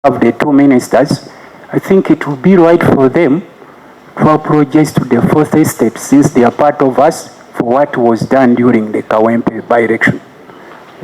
of the two ministers, I think it would be right for them to apologize to the fourth estate since they are part of us for what was done during the Kawempe by-election.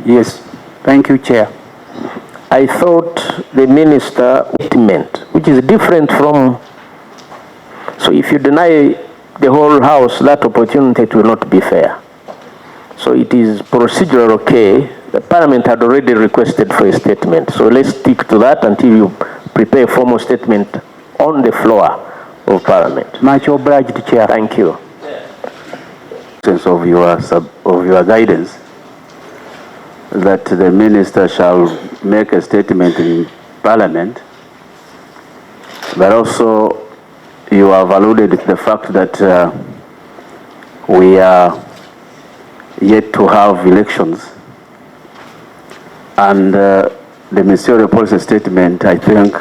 Yes, thank you, Chair. I thought the minister meant, which is different from, so if you deny the whole house that opportunity, it will not be fair. So it is procedural okay. The Parliament had already requested for a statement. So let's stick to that until you prepare a formal statement on the floor of Parliament. Much obliged, Chair. Thank you. Sense of your guidance that the minister shall make a statement in Parliament, but also you have alluded to the fact that we are yet to have elections, and the ministerial policy statement, I think,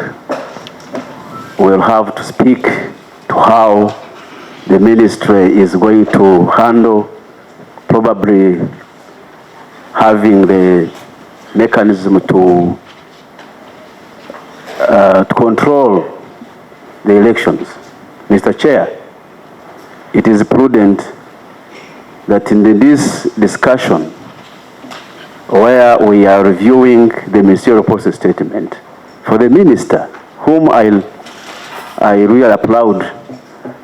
will have to speak to how the ministry is going to handle probably having the mechanism to control the elections. Mr. Chair, it is prudent that in this discussion where we are reviewing the ministerial policy statement, for the minister, whom I really applaud,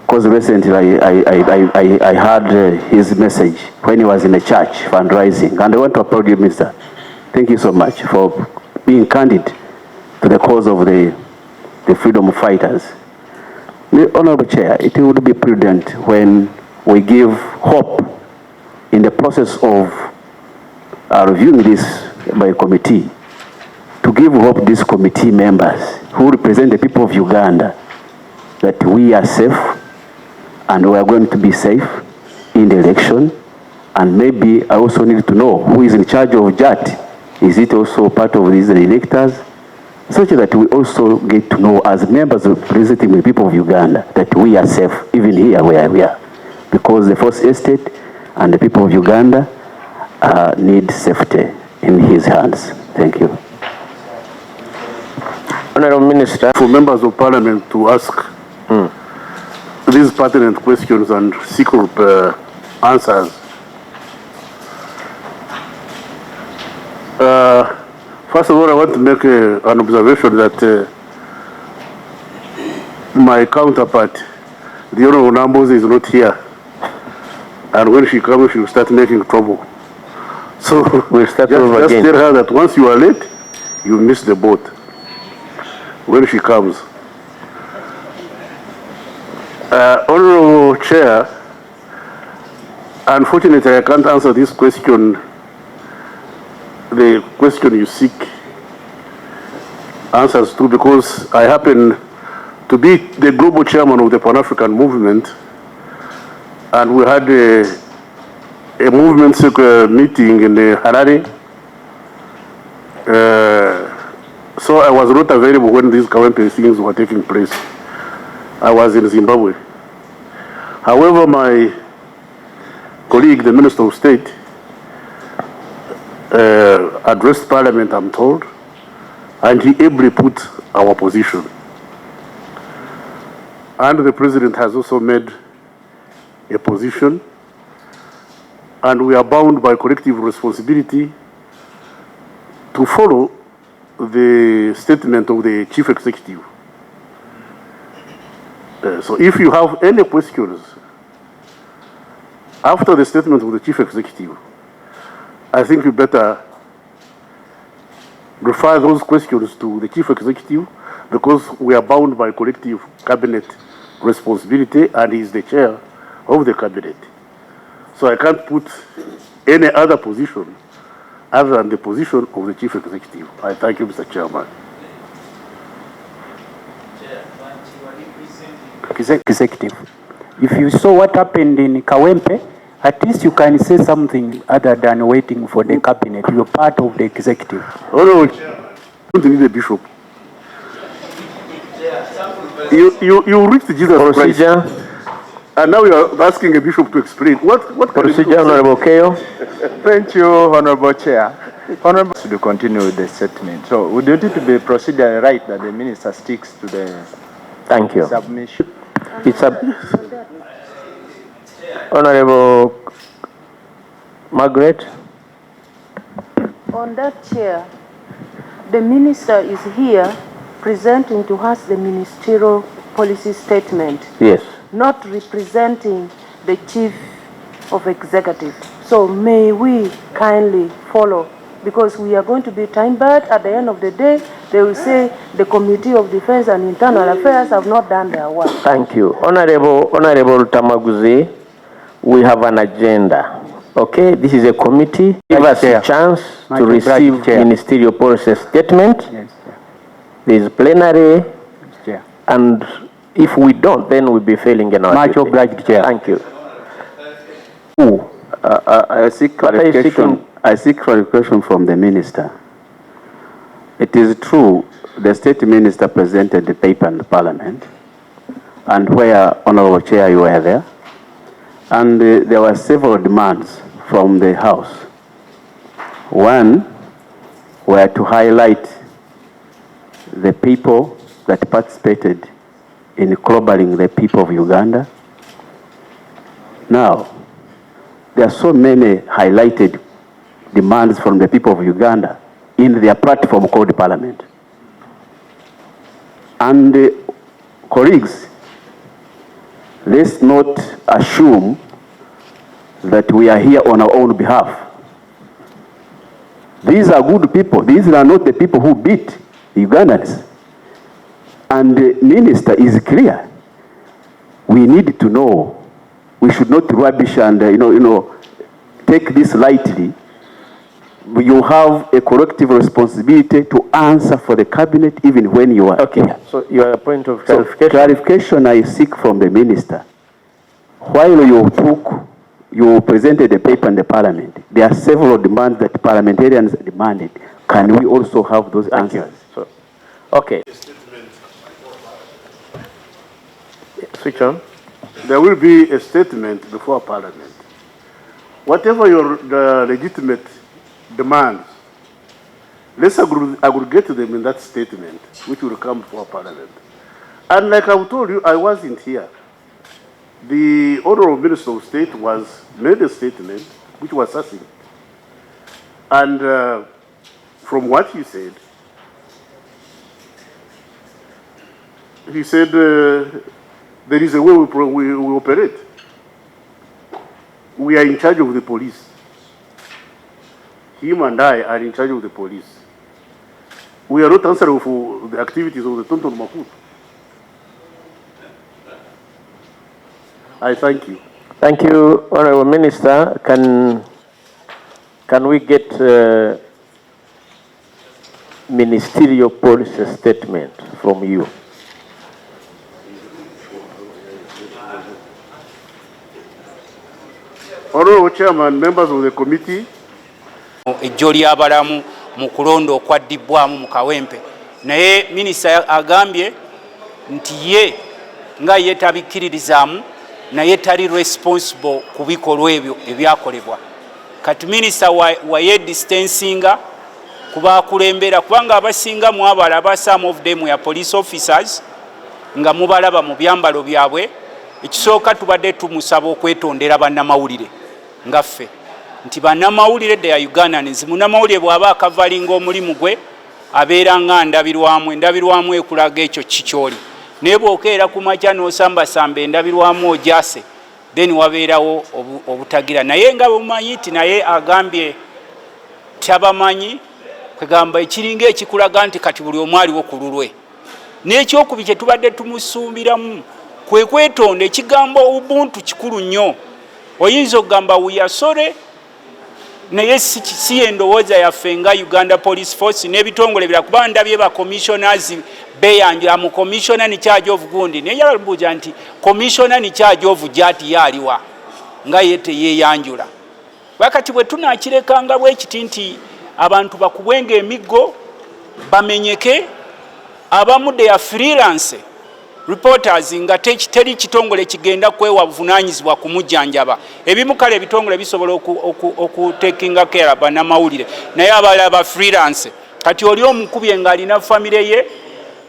because recently I heard his message when he was in a church fundraising, and I want to applaud you, Minister. Thank you so much for being candid to the cause of the freedom fighters. The Honorable Chair, it would be prudent when we give hope in the process of reviewing this by committee, to give hope these committee members who represent the people of Uganda that we are safe and we are going to be safe in the election. And maybe I also need to know who is in charge of JAT. Is it also part of these electors? Such that we also get to know as members representing the people of Uganda that we are safe even here where we are. Because the first estate and the people of Uganda need safety in his hands. Thank you. Honourable Minister. For members of Parliament to ask these pertinent questions and seek answers. First of all, I want to make an observation that my counterpart, the Honourable Nambos, is not here. And when she comes, she will start making trouble. So we'll start just tell her that once you are late, you miss the boat when she comes. Honourable Chair, unfortunately I can't answer this question, the question you seek answers to, because I happen to be the global chairman of the Pan-African movement, and we had a movement meeting in the Harare. So I was not available when these Kawempe things were taking place. I was in Zimbabwe. However, my colleague, the Minister of State, addressed Parliament, I'm told, and he ably put our position. And the President has also made a position, and we are bound by collective responsibility to follow the statement of the Chief Executive. So if you have any questions after the statement of the Chief Executive, I think you better refer those questions to the Chief Executive, because we are bound by collective cabinet responsibility, and he is the chair of the cabinet. So I can't put any other position other than the position of the Chief Executive. I thank you, Mr. Chairman. Executive, if you saw what happened in Kawempe, at least you can say something other than waiting for the cabinet. You're part of the executive. Oh no, you don't need a bishop. You reach Jesus Christ. And now you are asking a bishop to explain. What can Procedure, Honorable Keyo. Thank you, Honorable Chair. Honorable, to continue with the statement. So, would it be procedure right that the minister sticks to the Thank you. submission? It's a Honorable Margaret. On that, Chair, the minister is here presenting to us the ministerial policy statement, Yes. not representing the chief of executive. So may we kindly follow, because we are going to be time-barred. At the end of the day, they will say the Committee of Defense and Internal Affairs have not done their work. Thank you. Honorable Tamaguzi, we have an agenda. Okay, this is a committee. Give us a chance to receive ministerial policy statement. Yes, There is plenary, Chair. and if we don't, then we'll be failing in our Much duty. obliged, Chair. Thank you. I seek clarification. I seek clarification from the minister. It is true, the state minister presented the paper in the parliament, and where, Honorable Chair, you were there, and there were several demands from the House. One were to highlight the people that participated in clobbering the people of Uganda. Now, there are so many highlighted demands from the people of Uganda in their platform called Parliament. And colleagues, let's not assume that we are here on our own behalf. These are good people. These are not the people who beat the Ugandans. And the minister is clear. We need to know. We should not rubbish and take this lightly. You have a collective responsibility to answer for the cabinet even when you are Okay, here. so your point of So clarification. clarification I seek from the minister. While you presented the paper in the parliament, there are several demands that parliamentarians demanded. Can we also have those answers? So, okay. Switch on. There will be a statement before Parliament. Whatever the legitimate demands, let's aggregate them in that statement, which will come before Parliament. And like I've told you, I wasn't here. The Honorable Minister of State made a statement which was succinct. And from what he said there is a way we operate. We are in charge of the police. Him and I are in charge of the police. We are not answerable for the activities of the Tonton Maputo. I thank you. Thank you, Honorable Minister. Can we get ministerial policy statement from you? Honorable Chairman, members of the committee. Ejjo ly'abalamu mu kulonda okwaddibwamu mu Kawempe. Naye minisita agambye nti ye nga ye tabikkiririzaamu naye tali responsible ku bikolwa ebyo ebyakolebwa. Kati minisita waye distancinga ku baakulembera kubanga abasinga mu abalaba some of them ya police officers nga mubalaba mu byambalo byabwe. Ekisooka tubadde tumusaba okwetondera bannamawulire nga ffe nti bannamawulire they are Ugandans. Munnamawulire bw'aba akavalinga omulimu gwe abeera nga endabirwamu ekulaga ekyo kikyoli. Naye bw'okeera ku makya n'osambasamba endabirwamu ojase then wabeerawo obutagira. Naye nga bumanyi nti naye agambye tabamanyi kwegamba ekiringa ekikulaga nti kati buli omu aliwo ku lulwe. N'ekyokubiri kye tubadde tumusuubiramu kwe kwetonda. Ekigambo ubuntu kikulu nnyo. Oyinza okugamba wiyasole naye si endowooza yaffe nga Uganda Police Force n'ebitongole bira kuba ndabye ba commissioners beyanjula mu commissioner ni charge of gundi naye yalabuja nti commissioner ni charge of jati yaliwa nga yete yeyanjula. Wakati bwe tunakirekanga bwekiti nti abantu bakubwenga emiggo bamenyeke abamu they are freelance reporters nga teri kitongole kigenda kwewa buvunaanyizibwa kumujjanjaba. Ebimu kale ebitongole bisobola okutekinga care bannamawulire naye abalala ba freelance kati oli omukubye ng'alina famire ye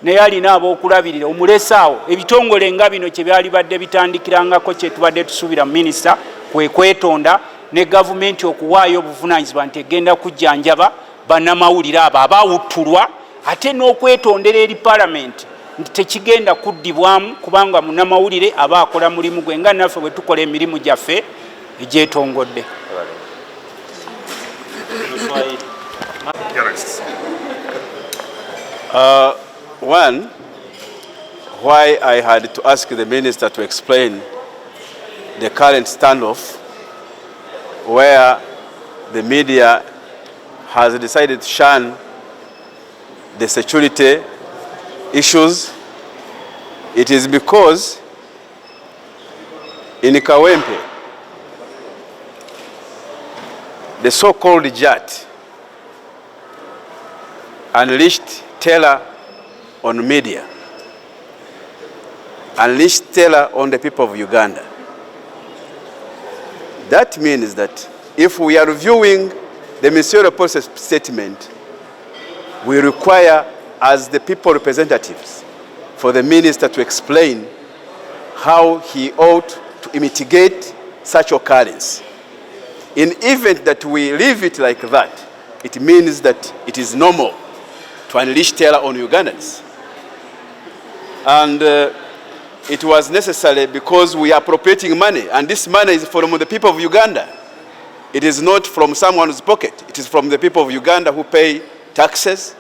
naye alina ab'okulabirira omulesaawo ebitongole nga bino kye byali badde bitandikirangako kye tubadde tusuubira minisita kwe kwetonda ne gavumenti okuwaayo obuvunaanyizibwa nti egenda kujjanjaba bannamawulire abo abaawuttulwa ate n'okwetondera eri palamenti nti tekigenda kuddibwamu kubanga munnamawulire aba akola mulimu gwe nga naffe bwe tukola emirimu gyaffe egy'etongodde. One, why I had to ask the minister to explain the current standoff where the media has decided to shun the security issues. It is because in Kawempe, the so-called JAT unleashed terror on media, unleashed terror on the people of Uganda. That means that if we are reviewing the ministerial policy statement, we require, as the people representatives, for the minister to explain how he ought to mitigate such occurrence. In event that we leave it like that, it means that it is normal to unleash terror on Ugandans. And it was necessary because we are appropriating money, and this money is from the people of Uganda. It is not from someone's pocket. It is from the people of Uganda who pay taxes,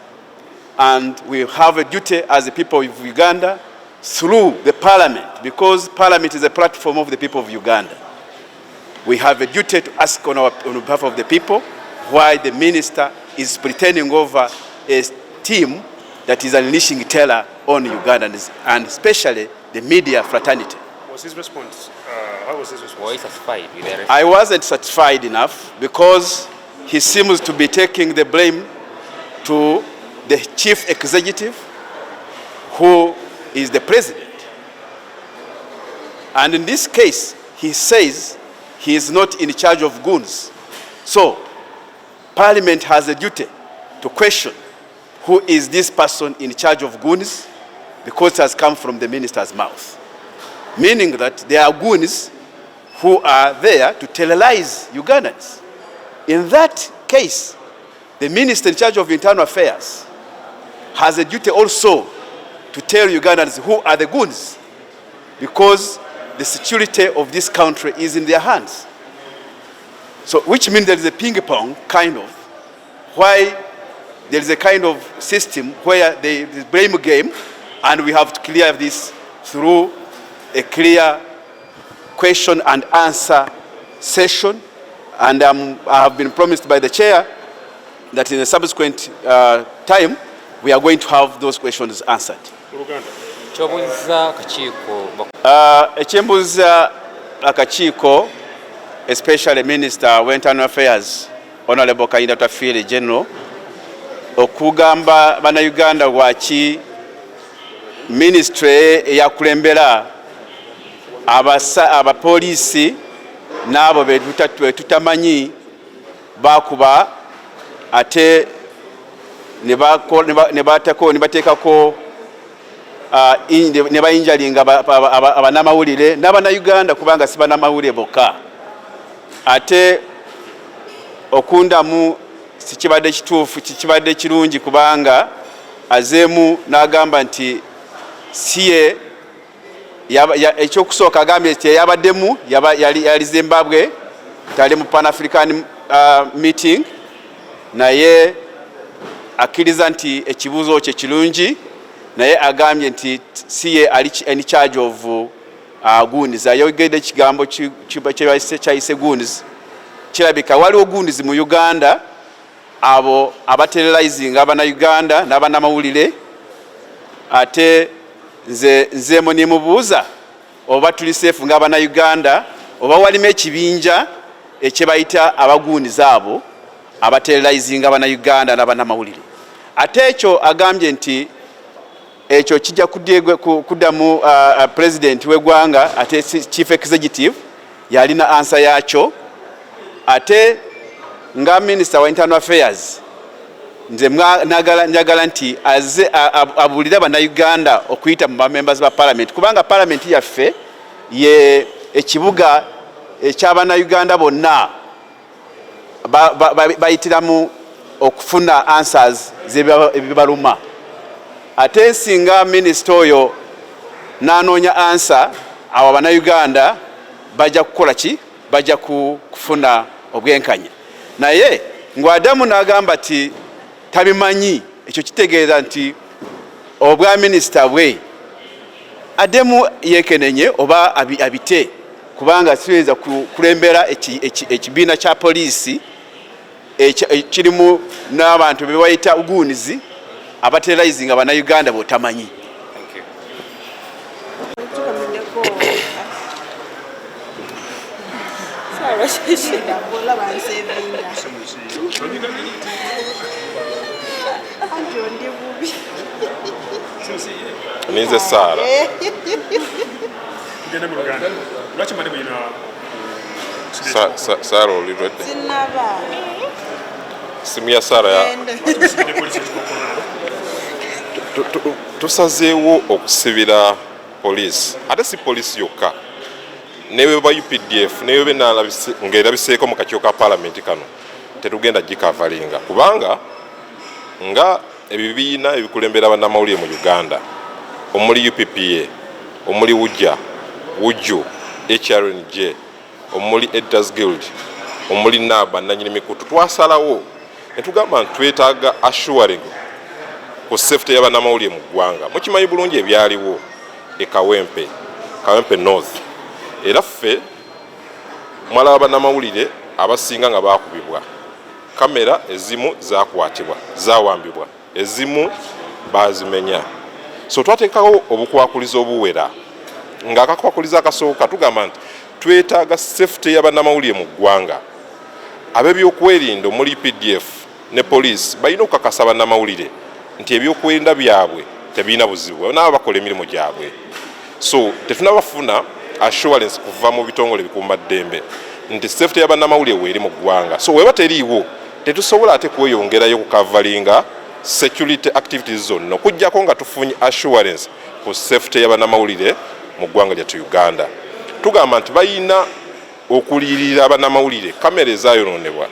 and we have a duty as the people of Uganda through the parliament, because parliament is a platform of the people of Uganda. We have a duty to ask on behalf of the people why the minister is pretending over a team that is unleashing terror on Ugandans, and especially the media fraternity. Was his response, how was his response? Was he satisfied with the response? I wasn't satisfied enough because he seems to be taking the blame to the chief executive, who is the president. And in this case, he says he is not in charge of goons. So, Parliament has a duty to question who is this person in charge of goons, because it has come from the minister's mouth. Meaning that there are goons who are there to terrorize Ugandans. In that case, the minister in charge of internal affairs has a duty also to tell Ugandans who are the goons, because the security of this country is in their hands. So, which means there is a ping pong kind of, why there is a kind of system where there is blame game, and we have to clear this through a clear question and answer session. And I have been promised by the chair that in a subsequent time, we are going to have those questions answered. Ekyembuuza akakiiko, especially Minister of Internal Affairs, Honorable Kawempe General, okugamba bannayuganda lwaki ministry eyakulembera abapoliisi n'abo be tutamanyi bakuba ate ne bateekako ne bayinjalinga abannamawulire n'abannayuganda kubanga si bannamawulire bokka. Ate okundamu sikibadde kituufu, kibadde kirungi kubanga azeemu n'agamba nti siye ekyokusooka agambye nti yabaddemu yali Zimbabwe, tali mu Pan-African meeting, naye akkiriza nti ekibuuzo kye kirungi, naye agambye nti siye ali in charge of goons. Ayogedde ekigambo kyayise goons. Kirabika waliwo goons mu Uganda, abo abaterrorizing abannayuganda n'abannamawulire. Ate nze nimubuuza oba tuli safe ng'abannayuganda, oba walimu ekibinja ekyebayita abagoons abo abaterrorizing abannayuganda n'abannamawulire. Ate ekyo agambye nti ekyo kijja kuddamu president w'eggwanga ate chief executive yalina answer yakyo. Ate nga minister wa internal affairs nze njagala nti aze abulira bannayuganda okuyita mu members ba parliament, kubanga parliament yaffe ye ekibuga eky'abannayuganda bonna bayitiramu okufuna answers zebibaluma. Ate singa minister oyo n'anoonya answer, abo abannayuganda bajja kukola ki? Bajja kufuna obwenkanya. Naye ng'Adamu n'agamba ti tabimanyi, ekyo kitegeeza nti obwa minisita bwe Adamu yekenenye oba abite, kubanga siweza kulembera ekibiina kya poliisi kirimu n'abantu be bayita ugunizi abaterrorizing abannayuganda botamanyi. Ninze Sara. Sara oli redde. Simu ya Sara ya. Tusazeewo okusibira poliisi. Ate si poliisi yokka. Newe ba UPDF, newe ng'erabiseeko mu kakiiko ka parliament kano. Tetugenda gikavalinga. Kubanga nga ebibiina ebikulembera bannamawulire mu Uganda, omuli UPPA, omuli Wujja, Wujju, HRNJ, omuli Editors Guild, omuli NABA nanyini mikutu, twasalawo ne tugamba nti twetaaga assuring ku safety y'abannamawulire mu ggwanga. Mukimanyi bulungi ebyaliwo e Kawempe North. Era ffe mwalaba bannamawulire abasinga nga baakubibwa. Kamera ezimu zaakwatibwa, zaawambibwa, ezimu baazimenya. So twateekawo obukwakulizo obuwera. Ng'akakwakulizo akasooka tugamba nti twetaaga safety y'abannamawulire mu ggwanga. Ab'ebyokwerinda omuli PDF ne poliisi balina okukakasa bannamawulire nti ebyokwerinda byabwe tebirina buzibu, nabo bakola emirimu gyabwe. So tetunabafuna assurance kuva mu bitongole bikuumaddembe nti safety y'abannamawulire weeri mu ggwanga. So weba teriiwo tetusobola ate kweyongerayo kukavalinga security activities zonna okuggyako nga tufunye assurance ku safety y'abannamawulire mu ggwanga lyattu Uganda. Tugamba nti balina okuliyirira abannamawulire. Kamera ezaayonoonebwa,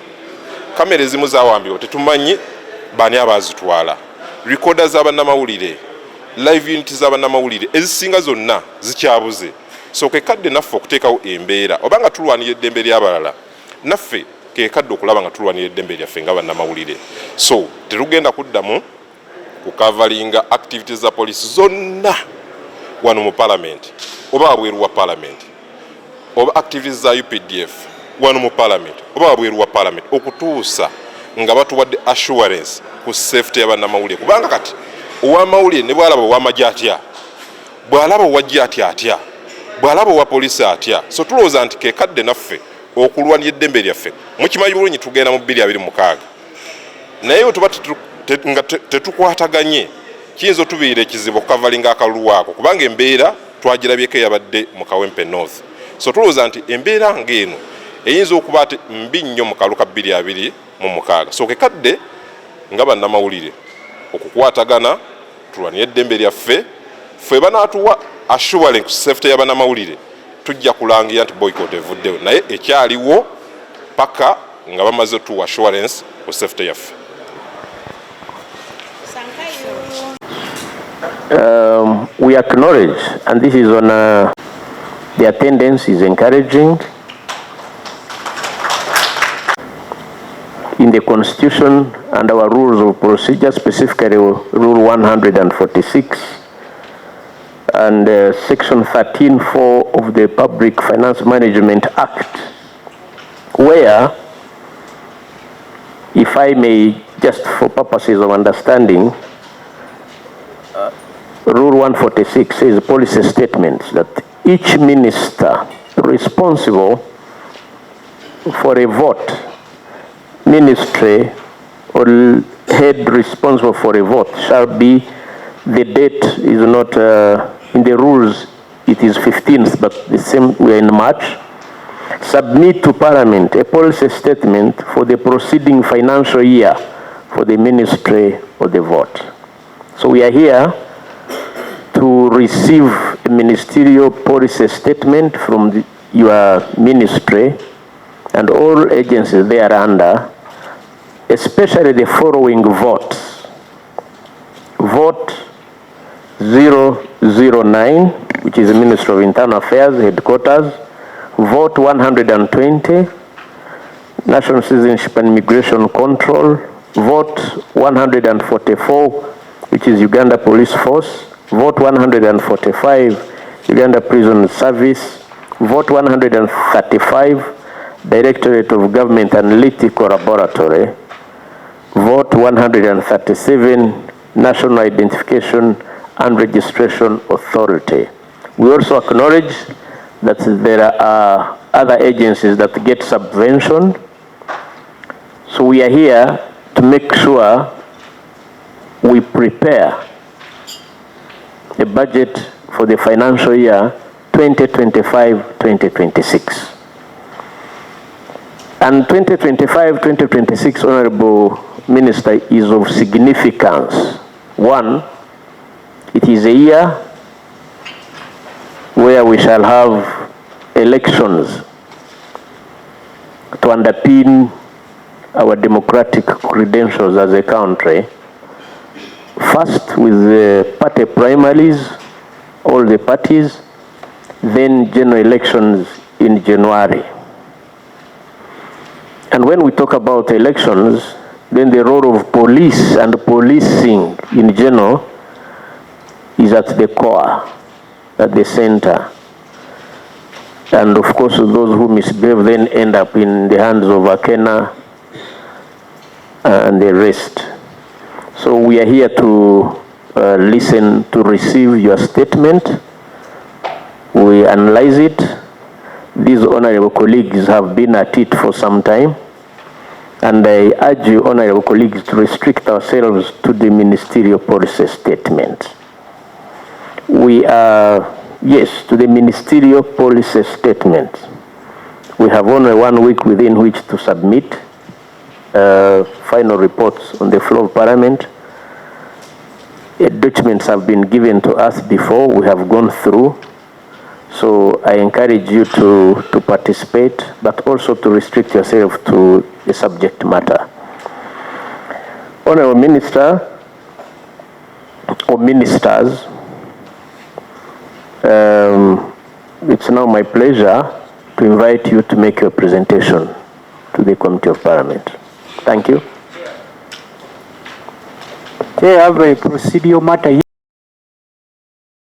kamera ezimu zaawambibwa, tetumanyi bani abaazitwala. Recorder z'abannamawulire, live unit z'abannamawulire ezisinga zonna zikyabuze. So kekadde naffe okuteekawo embeera oba nga tulwanira eddembe ly'abalala, naffe kekadde okulaba nga tulwanira eddembe lyaffe nga bannamawulire. So tetugenda kuddamu kukavalinga activities za poliisi zonna wano mu parliament oba wabweru wa parliament, oba activities za UPDF wano mu parliament oba wabweru wa parliament, okutuusa nga batuwadde assurance ku safety y'abannamawulire. Kubanga kati ow'amawulire ne bw'alaba ow'amagye atya, bw'alaba ow'ajje atya, bw'alaba owa poliisi atya. So tulowooza nti kekadde naffe okulwanira eddembe lyaffe. Mukimanyi bulungi tugenda mu 2026, naye bwe tuba nga tetukwataganye kiyinza otubeera ekizibu okukavalinga akalulu ako, kubanga embeera twagirabyeko eyabadde mu Kawempe North. So tulowooza nti embeera ng'eno eyinza okuba ate mbi nnyo mu kalulu ka 2026. So kekadde nga bannamawulire okukwatagana tulwanira eddembe lyaffe, ffe banaatuwa assurance ku safety y'abannamawulire tujja kulangira nti boycott evuddewo, naye ekyaliwo paka nga bamaze tuwa assurance ku safety yaffe. We acknowledge, and this is on the attendance is encouraging. In the Constitution and our rules of procedure, specifically Rule 146 and Section 13(4) of the Public Finance Management Act, where, if I may, just for purposes of understanding, Rule 146 says policy statements that each minister responsible for a vote, ministry or head responsible for a vote shall be the date is not, in the rules, it is 15th, but the same, we are in March. Submit to Parliament a policy statement for the proceeding financial year for the Ministry of the Vote. So we are here to receive a ministerial policy statement from your ministry and all agencies thereunder, especially the following votes. Vote 009, which is the Ministry of Internal Affairs, headquarters. Vote 120, National Citizenship and Immigration Control. Vote 144, which is Uganda Police Force. Vote 145, Uganda Prison Service. Vote 135, Directorate of Government Analytical Laboratory. Vote 137, National Identification and Registration Authority. We also acknowledge that there are other agencies that get subvention. So we are here to make sure we prepare a budget for the financial year 2025-2026. And 2025-2026, Honorable Minister, is of significance. One, it is a year where we shall have elections to underpin our democratic credentials as a country. First with the party primaries, all the parties, then general elections in January. And when we talk about elections, then the role of police and policing in general is at the core, at the center. And of course, those who misbehave then end up in the hands of Akena and the rest. So we are here to listen, to receive your statement. We analyze it. These honorable colleagues have been at it for some time. And I urge you, honorable colleagues, to restrict ourselves to the ministerial policy statement. We are, yes, to the ministerial policy statement. We have only 1 week within which to submit final reports on the floor of Parliament. Documents have been given to us before, we have gone through. So I encourage you to participate, but also to restrict yourself to the subject matter. Honorable Minister, or ministers, it's now my pleasure to invite you to make your presentation to the Committee of Parliament. Thank you. They have a procedural matter.